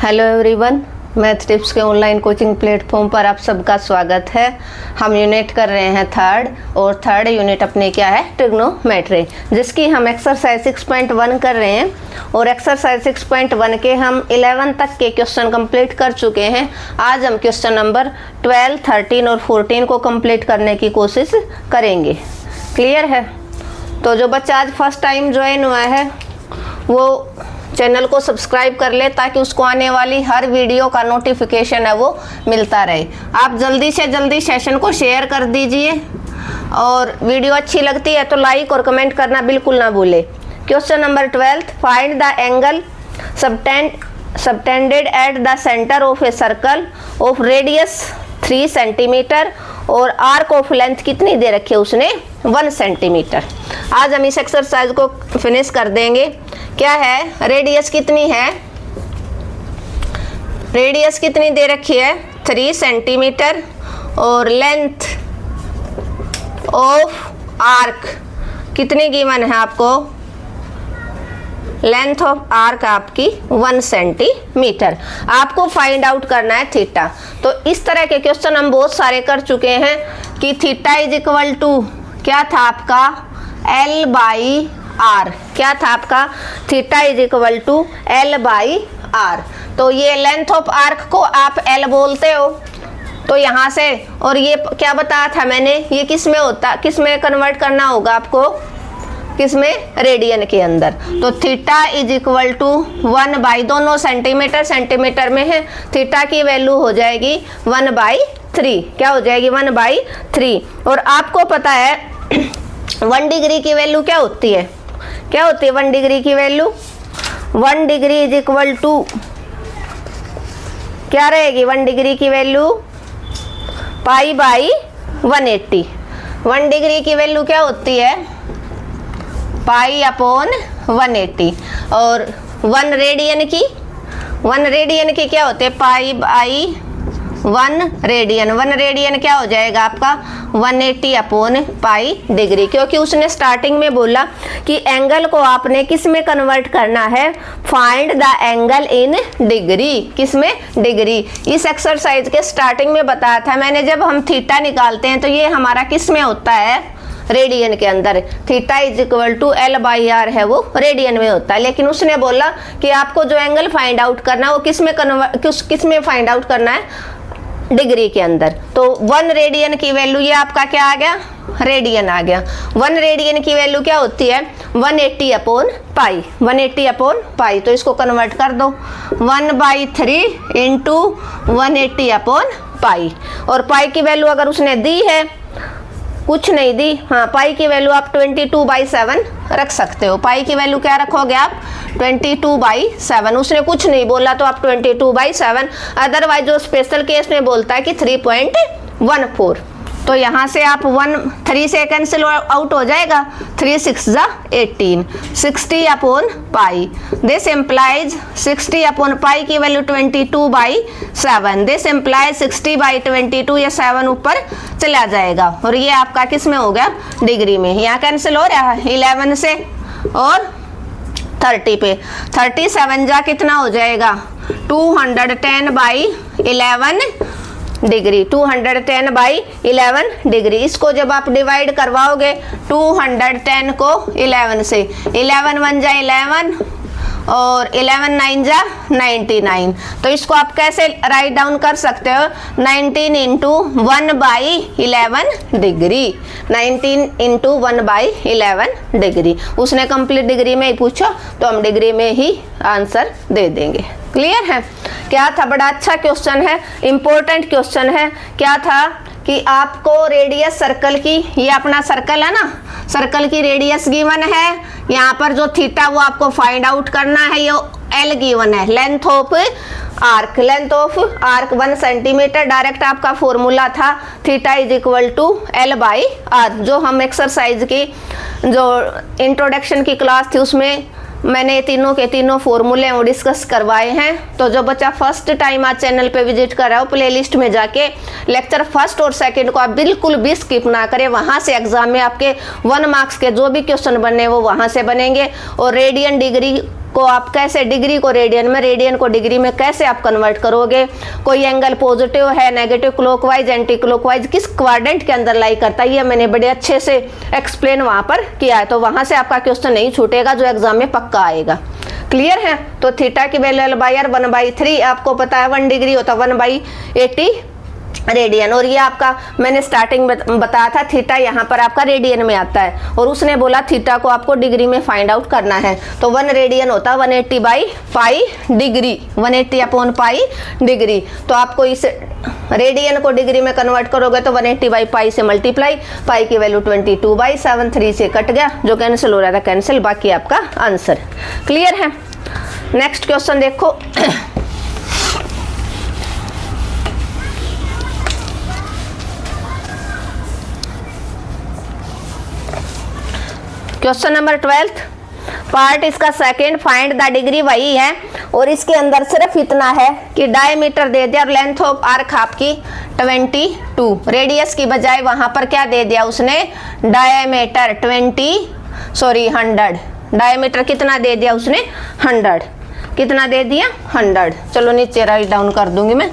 Hello everyone, math tips के online coaching platform पर आप सबका स्वागत है। हम यूनिट कर रहे हैं थर्ड यूनिट अपने क्या है, ट्रिग्नोमेट्री, जिसकी हम एक्सरसाइज 6.1 कर रहे हैं। और एक्सरसाइज 6.1 के हम 11 तक के क्वेश्चन कंप्लीट कर चुके हैं। आज हम क्वेश्चन नंबर 12, 13 और 14 को कंप्लीट करने की कोशिश करेंगे। क्लियर है? तो जो बच्चा आज फर्स्ट टाइम ज्वाइन हुआ है वो चैनल को सब्सक्राइब कर ले, ताकि उसको आने वाली हर वीडियो का नोटिफिकेशन है वो मिलता रहे। आप जल्दी से जल्दी सेशन को शेयर कर दीजिए, और वीडियो अच्छी लगती है तो लाइक और कमेंट करना बिल्कुल ना भूले। Question number 12, find the angle subtended at the centre of a circle of radius 3 centimetre और आर्क ऑफ लेंथ कितनी दे रखी है उसने, 1 सेंटीमीटर। आज हम इस एक्सरसाइज को फिनिश कर देंगे। क्या है, रेडियस कितनी है, रेडियस कितनी दे रखी है 3 सेंटीमीटर और लेंथ ऑफ आर्क कितनी गिवन है आपको, लेंथ ऑफ आर्क आपकी 1 सेंटीमीटर। आपको फाइंड आउट करना है थीटा। तो इस तरह के क्वेश्चन हम बहुत सारे कर चुके हैं कि थीटा इज इक्वल टू क्या था आपका, L बाई आर। क्या था आपका, theta is equal to L by R. तो ये लेंथ ऑफ आर्क को आप L बोलते हो, तो यहाँ से, और ये क्या बताया था मैंने, ये किस में होता, किस में कन्वर्ट करना होगा आपको, किस में, रेडियन के अंदर। तो theta is equal to 1 by, दोनों सेंटीमीटर सेंटीमीटर में है, थीटा की वैल्यू हो जाएगी 1/3। क्या हो जाएगी, 1/3। और आपको पता है 1 डिग्री की वैल्यू क्या होती है, क्या होती है 1 डिग्री की value, 1 degree is equal to क्या रहेगी 1 डिग्री की वैल्यू, π/180। 1 डिग्री की वैल्यू क्या होती है, π/180। और 1 रेडियन की क्या होते हैं, π/1 रेडियन। 1 रेडियन क्या हो जाएगा आपका 180/π डिग्री, क्योंकि उसने स्टार्टिंग में बोला कि एंगल को आपने किस में कन्वर्ट करना है, find the angle in degree, किस में, डिग्री। इस एक्सरसाइज के स्टार्टिंग में बताया था मैंने, जब हम थीटा निकालते हैं तो ये हमारा किस में होता है, रेडियन के अंदर। Theta is equal to L/R है, वो रेडियन में होता है। लेकिन उसने बोला कि आपको जो एंगल फाइंड आउट करना है वो किस में फाइंड आउट करना है, डिग्री के अंदर। तो 1 रेडियन की वैल्यू, ये आपका क्या आ गया, रेडियन आ गया। 1 रेडियन की वैल्यू क्या होती है, 180/π, 180/π। तो इसको कन्वर्ट कर दो, 1/3 इंटू 180/π। और पाई की वैल्यू अगर उसने दी है, कुछ नहीं दी, हाँ, पाई की वैल्यू आप 22/7 रख सकते हो। पाई की वैल्यू क्या रखोगे आप, 22/7। उसने कुछ नहीं बोला तो आप 22/7। अदरवाइज जो स्पेशल केस में बोलता है कि 3.14। तो यहाँ से आप 3 से कैंसिल आउट हो जाएगा, 3 6 जा 18, 60/π। दिस इम्प्लाइज 60/π की वैल्यू 22/7। दिस इम्प्लाइज 60/22, ये 7 ऊपर चला जाएगा, और ये आपका किस में हो गया, डिग्री में। यहाँ कैंसिल हो रहा है 11 से और 30 पे, 37 जा कितना हो जाएगा, 210/11 डिग्री, 210/11 डिग्री। इसको जब आप डिवाइड करवाओगे 210 को 11 से, 11 1 जा 11 और 11 9 जा 99। तो इसको आप कैसे राइट डाउन कर सकते हो, 19 इंटू 1/11 डिग्री, 19 इंटू 1/11 डिग्री। उसने कंप्लीट डिग्री में ही पूछा तो हम डिग्री में ही आंसर दे देंगे। क्लियर है? क्या था, बड़ा अच्छा क्वेश्चन है, इंपॉर्टेंट क्वेश्चन है। क्या था कि आपको रेडियस सर्कल की, ये अपना सर्कल है ना, सर्कल की रेडियस गिवन है, यहाँ पर जो थीटा वो आपको फाइंड आउट करना है, ये L गिवन है, length of arc, length of arc 1 centimetre. Direct आपका फॉर्मूला था theta is equal to L/R। जो हम एक्सरसाइज की जो इंट्रोडक्शन की क्लास थी उसमें मैंने तीनों के तीनों फॉर्मूले वो डिस्कस करवाए हैं। तो जो बच्चा फर्स्ट टाइम आज चैनल पे विजिट कर रहा हो, प्लेलिस्ट में जाके लेक्चर फर्स्ट और सेकंड को आप बिल्कुल भी स्किप ना करें। वहाँ से एग्जाम में आपके 1 मार्क्स के जो भी क्वेश्चन बनने वो वहाँ से बनेंगे। और रेडियन डिग्री को आप कैसे, डिग्री को रेडियन में, रेडियन को डिग्री में कैसे आप कन्वर्ट करोगे। कोई एंगल पॉजिटिव है, नेगेटिव, क्लॉकवाइज, एंटी क्लॉकवाइज, किस क्वाड्रेंट के अंदर लाई करता है, ये मैंने बड़े अच्छे से एक्सप्लेन वहां पर किया है। तो वहां से आपका क्वेश्चन नहीं छूटेगा, जो एग्जाम में पक्का आएगा। क्लियर है। तो थीटा की वैल्यू L/R 1/3 आपको पता है 1 डिग्री होता है 1/80 रेडियन। और ये आपका मैंने स्टार्टिंग में बताया था, थीटा यहाँ पर आपका रेडियन में आता है, और उसने बोला थीटा को आपको डिग्री में फाइंड आउट करना है। तो 1 रेडियन होता है 180/पाई डिग्री, 180/पाई डिग्री। तो आपको इस रेडियन को डिग्री में कन्वर्ट करोगे तो 180/पाई से मल्टीप्लाई, पाई की वैल्यू 22/7, 3 से कट गया, जो कैंसिल हो रहा था कैंसिल, बाकी आपका आंसर। क्लियर है। नेक्स्ट क्वेश्चन देखो। क्वेश्चन नंबर 12 पार्ट इसका सेकंड, फाइंड द डिग्री वही है, और इसके अंदर सिर्फ इतना है कि डायमीटर दे दिया और लेंथ ऑफ आर्क आपकी 22, रेडियस की बजाय वहां पर क्या दे दिया उसने, डायमीटर 100, डायमीटर कितना दे दिया उसने 100, कितना दे दिया 100। चलो नीचे राइट डाउन कर दूंगी मैं।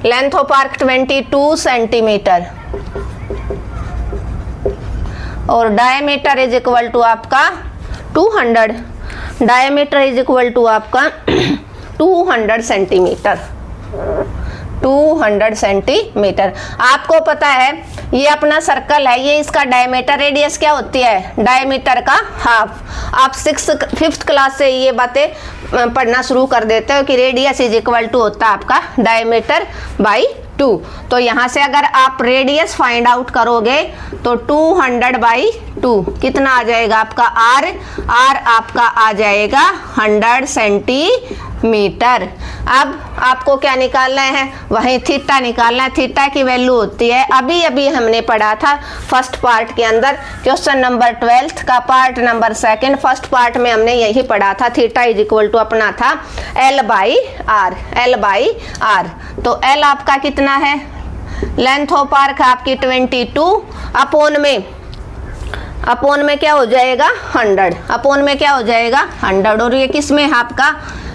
लेंथ ऑफ आर्क 22 सेंटीमीटर और डायमीटर इज इक्वल टू आपका 200, डायमीटर इज इक्वल टू आपका 200 सेंटीमीटर, 200 सेंटीमीटर। आपको पता है ये अपना सर्कल है, ये इसका डायमीटर, रेडियस क्या होती है, डायमीटर का हाफ। आप 5th क्लास से ये बातें पढ़ना शुरू कर देते हो कि रेडियस इज इक्वल टू होता है आपका डायमीटर बाई 2। तो यहाँ से अगर आप रेडियस फाइंड आउट करोगे तो 200/2 कितना आ जाएगा आपका आर, आर आपका आ जाएगा 100 सेंटीमीटर। अब आपको क्या निकालना है, वहीं थीटा निकालना है। थीटा की वैल्यू होती है, अभी अभी हमने पढ़ा था फर्स्ट पार्ट के अंदर, क्वेश्चन नंबर 12 का पार्ट नंबर 2, फर्स्ट पार्ट में हमने यही पढ़ा था, थीटा इज इक्वल टू अपना था L/R, L/R। तो L आपका कितना है, लेंथ ऑफ आर्क आपकी 22, अपोन में क्या हो जाएगा 100, अपोन में क्या हो जाएगा 100, और ये किस में है आपका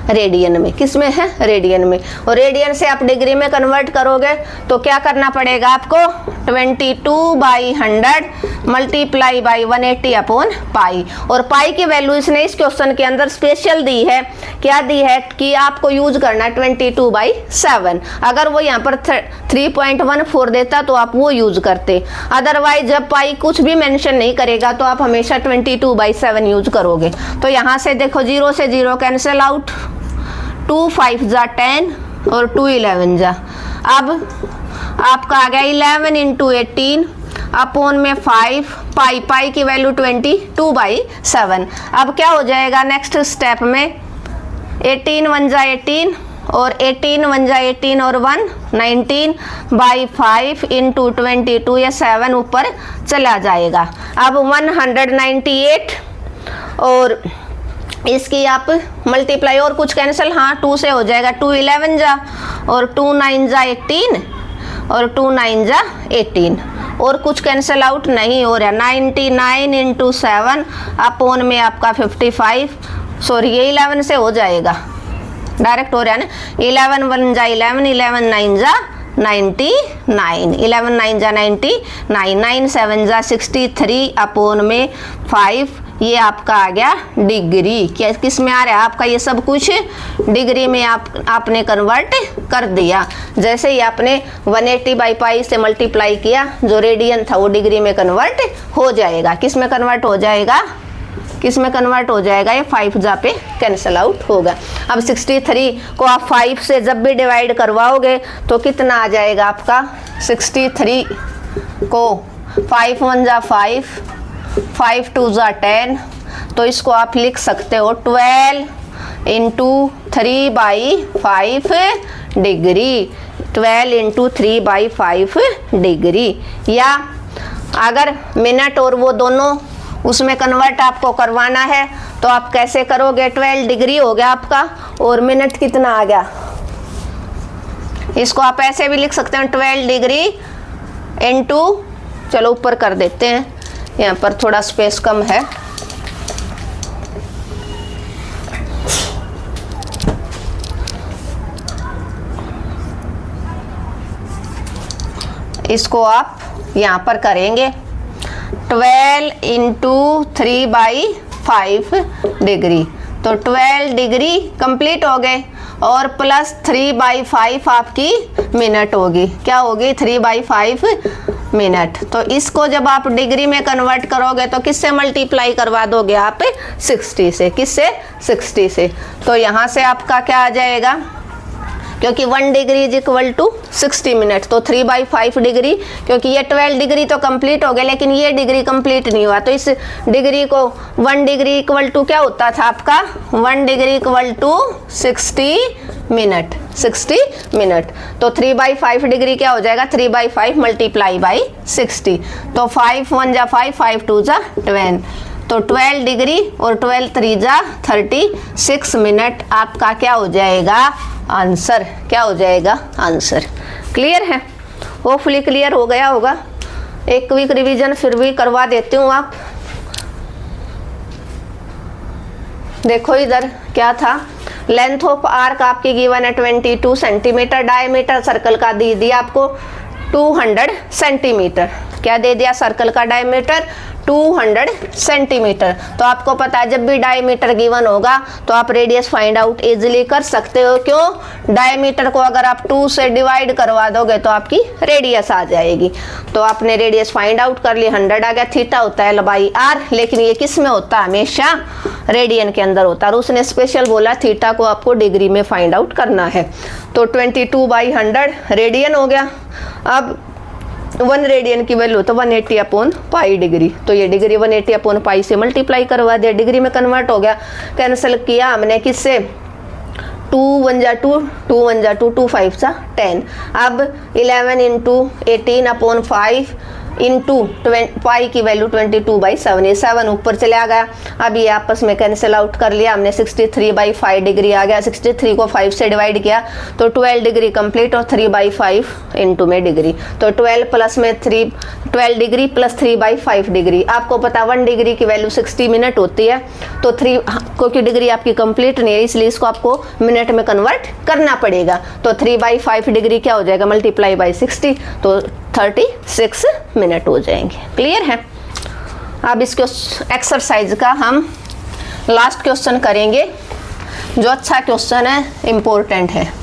रेडियन में, किस में है रेडियन में। और रेडियन से आप डिग्री में कन्वर्ट करोगे तो क्या करना पड़ेगा आपको, 22/100 मल्टीप्लाई बाई 180/पाई। और पाई की वैल्यू इसने इस क्वेश्चन के अंदर स्पेशल दी है, क्या दी है कि आपको यूज करना है 22/7। अगर वो यहाँ पर 3.14 देता तो आप वो यूज करते, अदरवाइज जब पाई कुछ भी मेंशन नहीं करेगा तो आप हमेशा 22/7 यूज करोगे। तो यहाँ से देखो 0 से 0 कैंसिल आउट, 2 5 जा 10 और 2 11 जा। अब आपका आ गया 11 × 18 अपोन में 5, पाई की वैल्यू 22/7। अब क्या हो जाएगा नेक्स्ट स्टेप में, 18 1 जा 18 और 18 1 जा 18 और 1 19/5 × 22, या 7 ऊपर चला जाएगा। अब 198 और इसकी आप मल्टीप्लाई और कुछ कैंसिल, हाँ 2 से हो जाएगा, 2 11 जा और 2 9 जा 18 और 2 9 जा 18 और कुछ कैंसिल आउट नहीं हो रहा। 99 × 7 अपोन में आपका 55, सॉरी ये 11 से हो जाएगा, डायरेक्ट हो रहा है ना, 11 1 जा 11, 11 9 जा 99, 11 9 जा 99, 9 7 जा 63 अपोन में 5, ये आपका आ गया डिग्री। क्या किस में आ रहा है आपका, ये सब कुछ डिग्री में आपने कन्वर्ट कर दिया। जैसे ही आपने 180/पाई से मल्टीप्लाई किया, जो रेडियन था वो डिग्री में कन्वर्ट हो जाएगा। किस में कन्वर्ट हो जाएगा, किस में कन्वर्ट हो जाएगा, ये 5 जा पे कैंसिल आउट होगा। अब 63 को आप 5 से जब भी डिवाइड करवाओगे तो कितना आ जाएगा आपका, 63 को 5 1 जा 5, 5 2 जा 10, तो इसको आप लिख सकते हो 12 × 3/5 डिग्री, 12 × 3/5 डिग्री। या अगर मिनट और वो दोनों उसमें कन्वर्ट आपको करवाना है तो आप कैसे करोगे, 12 डिग्री हो गया आपका और मिनट कितना आ गया, इसको आप ऐसे भी लिख सकते हैं 12 डिग्री इंटू, चलो ऊपर कर देते हैं, यहाँ पर थोड़ा स्पेस कम है, इसको आप यहाँ पर करेंगे 12 इंटू 3/5 डिग्री, तो 12 डिग्री कंप्लीट हो गए और प्लस 3/5 आपकी मिनट होगी। क्या होगी? 3/5 मिनट। तो इसको जब आप डिग्री में कन्वर्ट करोगे तो किससे मल्टीप्लाई करवा दोगे आप? 60 से। किससे? 60 से। तो यहाँ से आपका क्या आ जाएगा? क्योंकि 1 degree is equal to 60 minute, तो 3/5 डिग्री, क्योंकि ये 12 डिग्री तो कंप्लीट हो गया लेकिन ये डिग्री कंप्लीट नहीं हुआ, तो इस डिग्री को 1 डिग्री इक्वल टू क्या होता था आपका? 1 degree equal to 60 minute. 60 minute. तो 3/5 डिग्री क्या हो जाएगा? 3/5 मल्टीप्लाई बाई 60। तो 5 1 जा 5, 5 2 जा 12, तो 12 डिग्री और 12 3 जा 36 मिनट आपका क्या हो जाएगा? आंसर। क्या हो जाएगा? आंसर। क्लियर है? होपफुली क्लियर हो गया होगा। एक क्विक रिवीजन फिर भी करवा देती हूँ। आप देखो इधर क्या था, लेंथ ऑफ आर्क आपकी गिवन है 22 सेंटीमीटर, डायमीटर सर्कल का दे दिया आपको 200 सेंटीमीटर। क्या दे दिया? सर्कल का डायमीटर 200 सेंटीमीटर। तो आपको पता है जब भी डायमीटर गिवन होगा तो आप रेडियस फाइंड आउट इजीली कर सकते हो। क्यों? डायमीटर को अगर आप 2 से डिवाइड करवा दोगे तो आपकी रेडियस आ जाएगी। तो आपने रेडियस फाइंड आउट कर ली, 100 आ गया। थीटा होता है L/R, लेकिन ये किस में होता है? हमेशा रेडियन के अंदर होता है, और उसने स्पेशल बोला थीटा को आपको डिग्री में फाइंड आउट करना है। तो 22/100 रेडियन हो गया। अब 1 रेडियन की वैल्यू तो 180/पाई डिग्री, तो ये डिग्री 180/पाई से मल्टीप्लाई करवा दिया, डिग्री में कन्वर्ट हो गया। कैंसिल किया हमने किससे? 2 1 जा 2, 2 1 जा 2, 2 5 जा 10। अब 11 इंटू 18/5 इंटू पाई की वैल्यू 22/7, ये 7 ऊपर चला गया। अब ये आपस में कैंसिल आउट कर लिया हमने, 63/5 डिग्री आ गया। 63 को 5 से डिवाइड किया तो 12 डिग्री कंप्लीट और 3/5 इंटू में डिग्री, तो 12 प्लस में 3, 12 डिग्री प्लस 3/5 डिग्री। आपको पता 1 डिग्री की वैल्यू 60 मिनट होती है, तो 3 क्योंकि डिग्री आपकी कंप्लीट नहीं है इसलिए इसको आपको मिनट में कन्वर्ट करना पड़ेगा। तो 3/5 डिग्री क्या हो जाएगा? मल्टीप्लाई बाई 60, तो 36 मिनट हो जाएंगे। क्लियर है? अब इसको एक्सरसाइज का हम लास्ट क्वेश्चन करेंगे, जो अच्छा क्वेश्चन है, इम्पोर्टेंट है।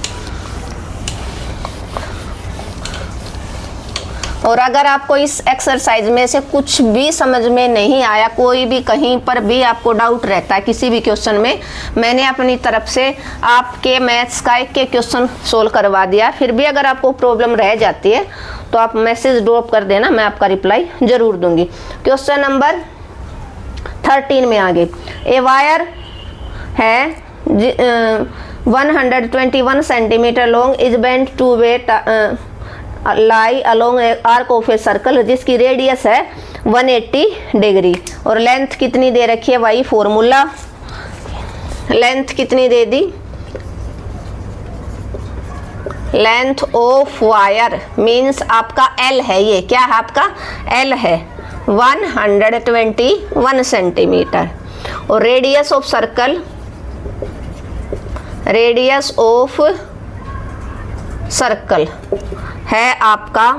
और अगर आपको इस एक्सरसाइज में से कुछ भी समझ में नहीं आया, कोई भी कहीं पर भी आपको डाउट रहता है किसी भी क्वेश्चन में, मैंने अपनी तरफ से आपके मैथ्स का एक क्वेश्चन सोल्व करवा दिया। फिर भी अगर आपको प्रॉब्लम रह जाती है तो आप मैसेज ड्रॉप कर देना, मैं आपका रिप्लाई जरूर दूंगी। क्वेश्चन नंबर 13 में आगे, ए वायर है 121 centimetre long is bent two way lie along arc of a circle, जिसकी रेडियस है 180 डिग्री और लेंथ कितनी दे रखी है? वही फॉर्मूला, लेंथ कितनी दे दी? लेंथ ऑफ वायर मीन्स आपका L है, ये क्या है आपका? L है 121 सेंटीमीटर, और radius of circle, radius of circle है आपका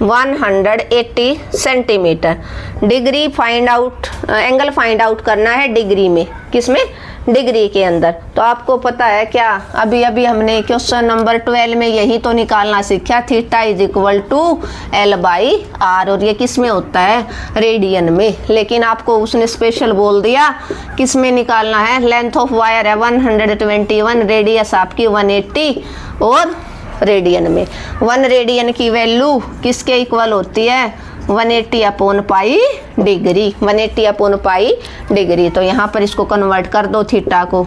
180 centimetre. Degree find out, angle find out करना है डिग्री में, किसमें? डिग्री के अंदर। तो आपको पता है क्या, अभी अभी हमने क्वेश्चन नंबर 12 में यही तो निकालना सीखा, theta is equal to L/R, और ये किस में होता है? रेडियन में। लेकिन आपको उसने स्पेशल बोल दिया किस में निकालना है? लेंथ ऑफ वायर है 121, रेडियस आपकी 180 और रेडियन में। 1 रेडियन की वैल्यू किसके इक्वल होती है? 180/पाई डिग्री, 180/पाई डिग्री। तो यहाँ पर इसको कन्वर्ट कर दो थीटा को,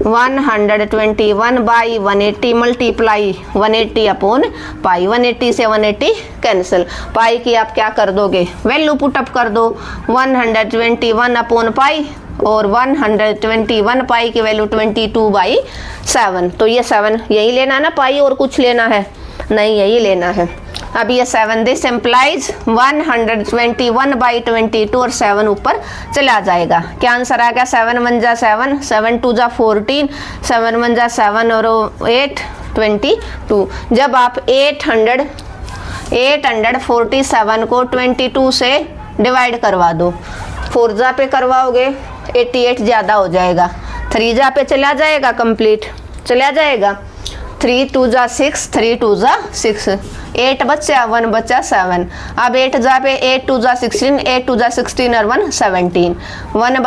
121/180 मल्टीप्लाई 180/पाई, 180 से 180 कैंसिल, पाई की आप क्या कर दोगे? वैल्यू पुटअप कर दो, 121/पाई और 121 पाई की वैल्यू 22/7। तो ये 7 यही लेना ना, पाई और कुछ लेना है? नहीं, यही लेना है। अब ये 7 दिस एम्प्लाइज 121/22 और 7 ऊपर चला जाएगा। क्या आंसर आ गया? 7 1 जा 7, 7 2 जा 14, 7 1 जा 7 और 8 22। जब आप 800 847 को 22 से डिवाइड करवा दो। 4 जा पे करवाओगे 88 ज़्यादा हो जाएगा, 3 जा पे चला जाएगा, कंप्लीट चला जाएगा। 3 2 जा 6, 3 2 जा 6, 8 बचा 1 बचा 7। अब 8 जा पे 8 2 जा 16, 8 2 जा 16 और 1 17, 1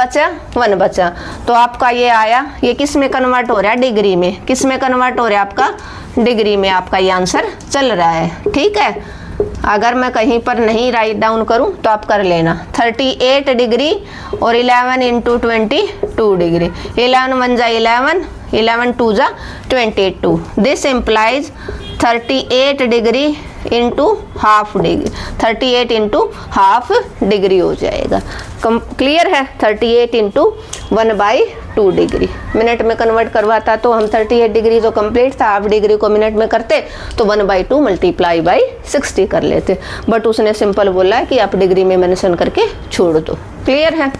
बचा। तो आपका ये आया, ये किस में कन्वर्ट हो रहा है? डिग्री में। किस में कन्वर्ट हो रहा है? आपका डिग्री में आपका ये आंसर चल रहा है। ठीक है, अगर मैं कहीं पर नहीं राइट डाउन करूं तो आप कर लेना। 38 डिग्री और 11 इंटू 22 डिग्री। 11 1 जा 11, 11 2 जा 22। This implies 38 degree into half degree, 38 into half degree हो जाएगा। क्लियर है? 38 इंटू 1/2 डिग्री। मिनट में कन्वर्ट करवाता तो हम 38 डिग्री जो कंप्लीट था, हाफ डिग्री को मिनट में करते तो 1/2 मल्टीप्लाई बाई 60 कर लेते, बट उसने सिंपल बोला है कि आप डिग्री में मेंशन करके छोड़ दो। क्लियर है?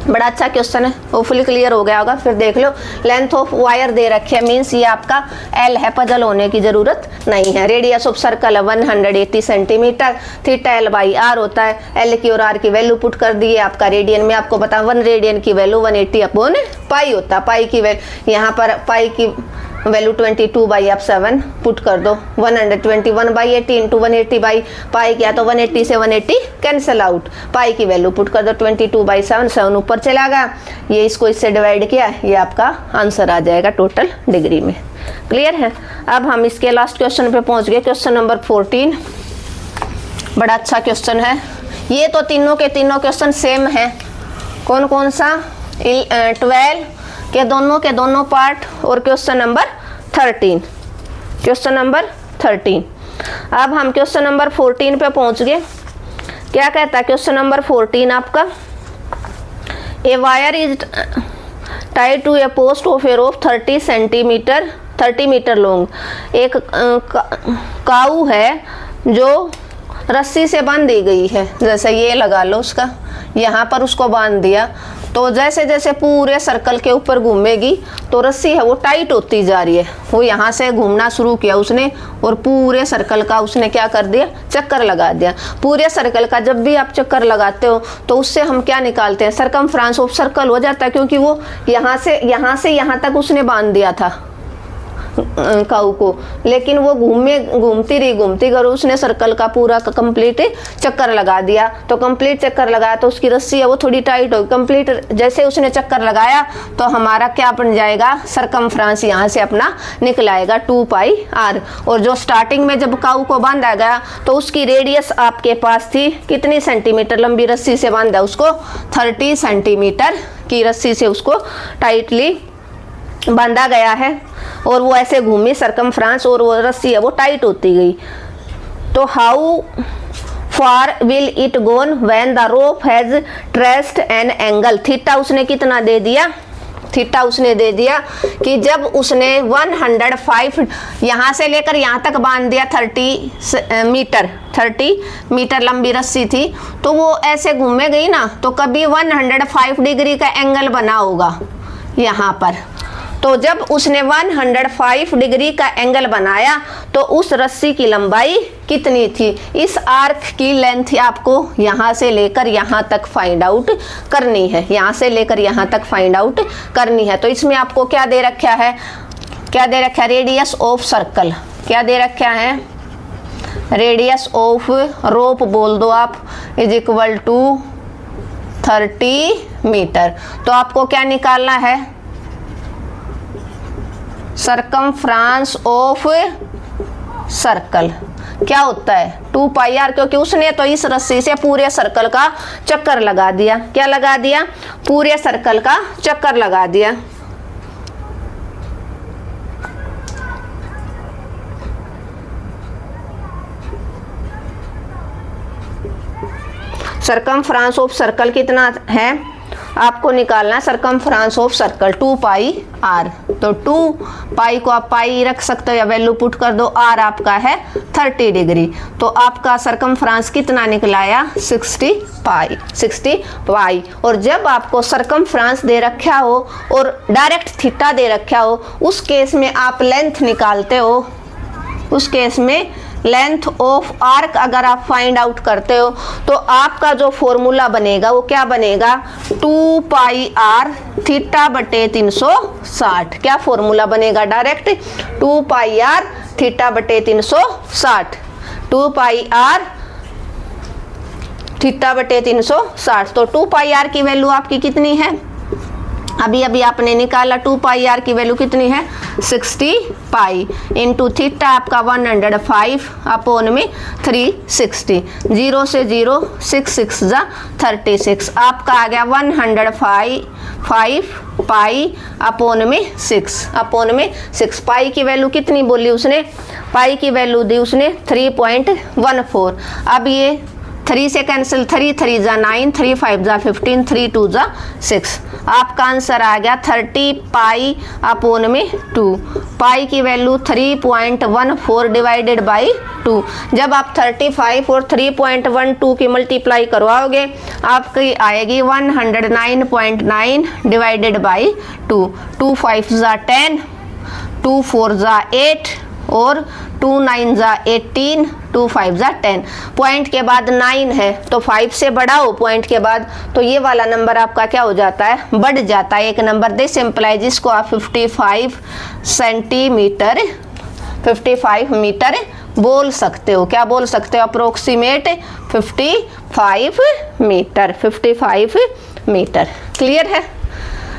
बड़ा अच्छा क्वेश्चन है, होपफुली क्लियर हो गया होगा। फिर देख लो, लेंथ ऑफ वायर दे रखी है, मीन्स ये आपका एल है, पजल होने की जरूरत नहीं है। रेडियस ऑफ सर्कल है 180 centimetre, theta L by R होता है। एल की और आर की वैल्यू पुट कर दी है। आपका रेडियन में आपको पता 1 रेडियन की वैल्यू 180/पाई होता है। पाई की वैल्यू यहाँ पर पाई की वैल्यू 22/7 पुट कर दो। 121/80 इंटू 180 पाई किया तो 180 से 180 कैंसिल आउट। पाई की वैल्यू पुट कर दो 22/7, 7 ऊपर चला गया, ये इसको इससे डिवाइड किया, ये आपका आंसर आ जाएगा टोटल डिग्री में। क्लियर है? अब हम इसके लास्ट क्वेश्चन पे पहुंच गए, क्वेश्चन नंबर 14। बड़ा अच्छा क्वेश्चन है ये, तो तीनों के तीनों क्वेश्चन सेम है। कौन कौन सा? 12 के दोनों पार्ट और क्वेश्चन नंबर 13। Question number 13। अब हम क्वेश्चन नंबर 14 पे पहुंच गए। क्या कहता है क्वेश्चन नंबर 14 आपका? A wire is tied to a post of a rope 30 metre long. एक काऊ है जो रस्सी से बांध दी गई है, जैसे ये लगा लो उसका, यहाँ पर उसको बांध दिया, तो जैसे जैसे पूरे सर्कल के ऊपर घूमेगी तो रस्सी है वो टाइट होती जा रही है। वो यहाँ से घूमना शुरू किया उसने और पूरे सर्कल का उसने क्या कर दिया? चक्कर लगा दिया। पूरे सर्कल का जब भी आप चक्कर लगाते हो तो उससे हम क्या निकालते हैं? सरकमफ्रेंस ऑफ सर्कल हो जाता है, क्योंकि वो यहाँ से यहाँ तक उसने बांध दिया था काऊ को, लेकिन वो घूमती रही उसने सर्कल का पूरा कंप्लीट चक्कर लगा दिया। तो कंप्लीट चक्कर लगाया तो उसकी रस्सी है वो थोड़ी टाइट हो, कंप्लीट जैसे उसने चक्कर लगाया तो हमारा क्या बन जाएगा? सरकमफ्रेंस यहाँ से अपना निकल आएगा 2πr। और जो स्टार्टिंग में जब काऊ को बांधा गया तो उसकी रेडियस आपके पास थी कितनी सेंटीमीटर? लंबी रस्सी से बांधा उसको 30 सेंटीमीटर की रस्सी से उसको टाइटली बांधा गया है, और वो ऐसे घूमी सरकमफ्रेंस, और वो रस्सी है वो टाइट होती गई। तो how far will it gone when the rope has traced an angle? Theta उसने कितना दे दिया? थीटा उसने दे दिया कि जब उसने 105 यहाँ से लेकर यहाँ तक बांध दिया 30 मीटर लंबी रस्सी थी, तो वो ऐसे घूमे गई ना, तो कभी 105 डिग्री का एंगल बना होगा यहाँ पर। तो जब उसने 105 डिग्री का एंगल बनाया तो उस रस्सी की लंबाई कितनी थी? इस आर्क की लेंथ आपको यहाँ से लेकर यहाँ तक फाइंड आउट करनी है, यहाँ से लेकर यहाँ तक फाइंड आउट करनी है। तो इसमें आपको क्या दे रखा है? क्या दे रखा है? Radius of circle. क्या दे रखा है? रेडियस ऑफ रोप बोल दो आप, इज इक्वल टू 30 मीटर। तो आपको क्या निकालना है? सरकमफ्रेंस ऑफ सर्कल क्या होता है? 2πr, क्योंकि उसने तो इस रस्सी से पूरे सर्कल का चक्कर लगा दिया। क्या लगा दिया? पूरे सर्कल का चक्कर लगा दिया। सरकमफ्रेंस ऑफ सर्कल कितना है? आपको निकालना है सरकमफ्रेंस ऑफ सर्कल 2πr। तो 2π को आप पाई रख सकते हो या वैल्यू पुट कर दो, r आपका है 30 डिग्री। तो आपका सरकमफ्रेंस कितना निकलाया? 60π। और जब आपको सरकमफ्रेंस दे रखा हो और डायरेक्ट थीटा दे रखा हो, उस केस में आप लेंथ निकालते हो, उस केस में लेंथ ऑफ आर्क अगर आप फाइंड आउट करते हो तो आपका जो फॉर्मूला बनेगा वो क्या बनेगा, 2 पाई आर थीटा बटे 360। क्या फॉर्मूला बनेगा डायरेक्ट, 2 पाई आर थीटा बटे 360, 2 पाई आर थीटा बटे 360। तो 2 पाई आर की वैल्यू आपकी कितनी है, अभी अभी आपने निकाला, 2 पाई आर की वैल्यू कितनी है 60 पाई इंटू थीटा आपका 105 अपॉन में 360, 0 से 0 6 जा 36, आपका आ गया 105 पाई अपॉन में 6 पाई की वैल्यू कितनी बोली उसने, पाई की वैल्यू दी उसने 3.14। अब ये 3 से कैंसिल, 3 3 जा 9, 3 5 जा 15, 3 2 जा 6, आपका आंसर आ गया 30 पाई अपॉन में 2। पाई की वैल्यू 3.14 डिवाइडेड बाई 2। जब आप 35 और 3.12 की मल्टीप्लाई करवाओगे आपकी आएगी 109.9 डिवाइडेड बाई 2। 2 5 जा 10, 2 4 जा 8 और 2 9 जा 18, 2 5 जा 10। पॉइंट के बाद 9 है तो 5 से बढ़ाओ पॉइंट के बाद, तो ये वाला नंबर आपका क्या हो जाता है, बढ़ जाता है एक नंबर। दिस सिंपलाई जिसको आप 55 सेंटीमीटर 55 मीटर बोल सकते हो। क्या बोल सकते हो, अप्रोक्सीमेट 55 मीटर, 55 मीटर। क्लियर है,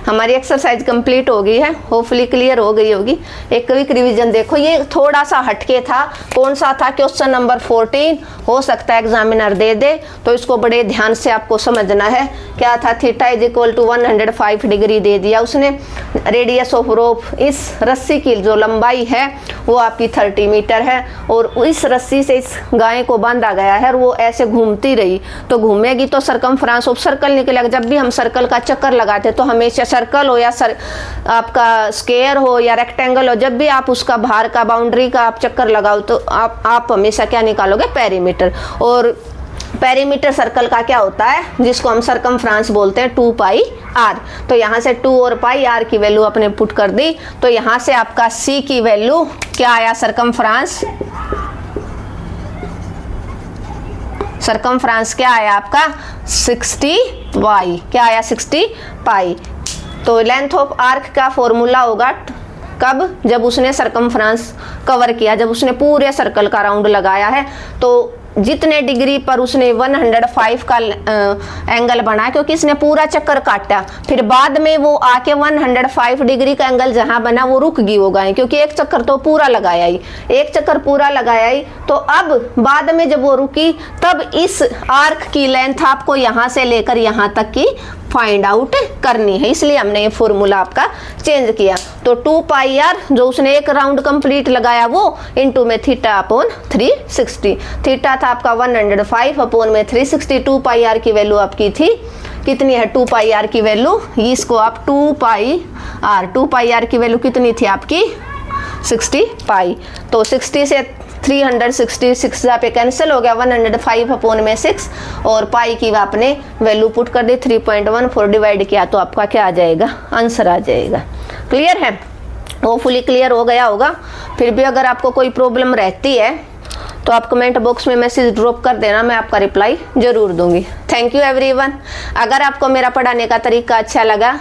हमारी एक्सरसाइज कंप्लीट हो गई है, होपफुली क्लियर हो गई होगी। एक क्विक रिवीजन देखो, ये थोड़ा सा हटके था, कौन सा था, क्वेश्चन नंबर 14। हो सकता है एग्जामिनर दे दे तो इसको बड़े ध्यान से आपको समझना है। क्या था, theta is equal to 105 degree दे दिया उसने। रेडियस ऑफ रोप, इस रस्सी की जो लंबाई है वो आपकी 30 मीटर है और इस रस्सी से इस गाय को बांधा गया है और वो ऐसे घूमती रही तो घूमेगी तो सरकमफ्रेंस ऑफ सर्कल निकलेगा। जब भी हम सर्कल का चक्कर लगाते तो हमेशा सर्कल हो या आपका स्क्वायर हो या रेक्टेंगल हो, जब भी आप उसका बाहर का बाउंड्री का आप चक्कर लगाओ तो आप हमेशा क्या निकालोगे, पेरीमीटर। और पेरीमीटर सर्कल का क्या होता है, जिसको हम सरकमफ्रेंस बोलते हैं, 2 पाई आर। तो यहाँ से 2 और पाई आर की वैल्यू अपने पुट कर दी, तो यहाँ से आपका सी की वैल्यू क्या आया, सरकमफ्रेंस क्या आया आपका 60 पाई। क्या आया 60 पाई। तो लेंथ ऑफ आर्क का फॉर्मूला होगा कब, जब उसने सरकमफ्रेंस कवर किया, जब उसने पूरे सर्कल का राउंड लगाया है। तो जितने डिग्री पर उसने 105 का एंगल बनाया, क्योंकि इसने पूरा चक्कर काटा, फिर बाद में वो आके 105 डिग्री का एंगल जहां बना वो रुक गई वो गाय, क्योंकि एक चक्कर तो पूरा लगाया ही, एक चक्कर पूरा लगाया ही। तो अब बाद में जब वो रुकी तब इस आर्क की लेंथ आपको यहां से लेकर यहां तक की फाइंड आउट करनी है, इसलिए हमने ये फॉर्मूला आपका चेंज किया। तो 2 पाई आर जो उसने एक राउंड कंप्लीट लगाया वो इनटू में थीटा अपॉन 360। थीटा था आपका 105 अपॉन में 360। 2 पाई आर की वैल्यू आपकी थी कितनी है, 2 पाई आर की वैल्यू, इसको आप 2 पाई आर की वैल्यू कितनी थी आपकी 60 पाई। तो 60 से 366 पे कैंसिल हो गया, 105 अपॉन में 6 और पाई की आपने वैल्यू पुट कर दी 3.14 डिवाइड किया तो आपका क्या आ जाएगा, आंसर आ जाएगा। क्लियर है, होपफुली क्लियर हो गया होगा। फिर भी अगर आपको कोई प्रॉब्लम रहती है तो आप कमेंट बॉक्स में मैसेज ड्रॉप कर देना, मैं आपका रिप्लाई जरूर दूंगी। Thank you everyone. अगर आपको मेरा पढ़ाने का तरीका अच्छा लगा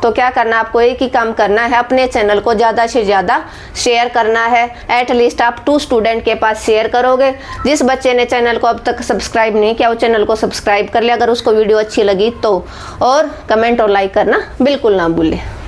तो क्या करना, आपको एक ही काम करना है, अपने चैनल को ज़्यादा से ज़्यादा शेयर करना है। एटलीस्ट आप 2 स्टूडेंट के पास शेयर करोगे। जिस बच्चे ने चैनल को अब तक सब्सक्राइब नहीं किया वो चैनल को सब्सक्राइब कर ले अगर उसको वीडियो अच्छी लगी तो, और कमेंट और लाइक करना बिल्कुल ना भूलें।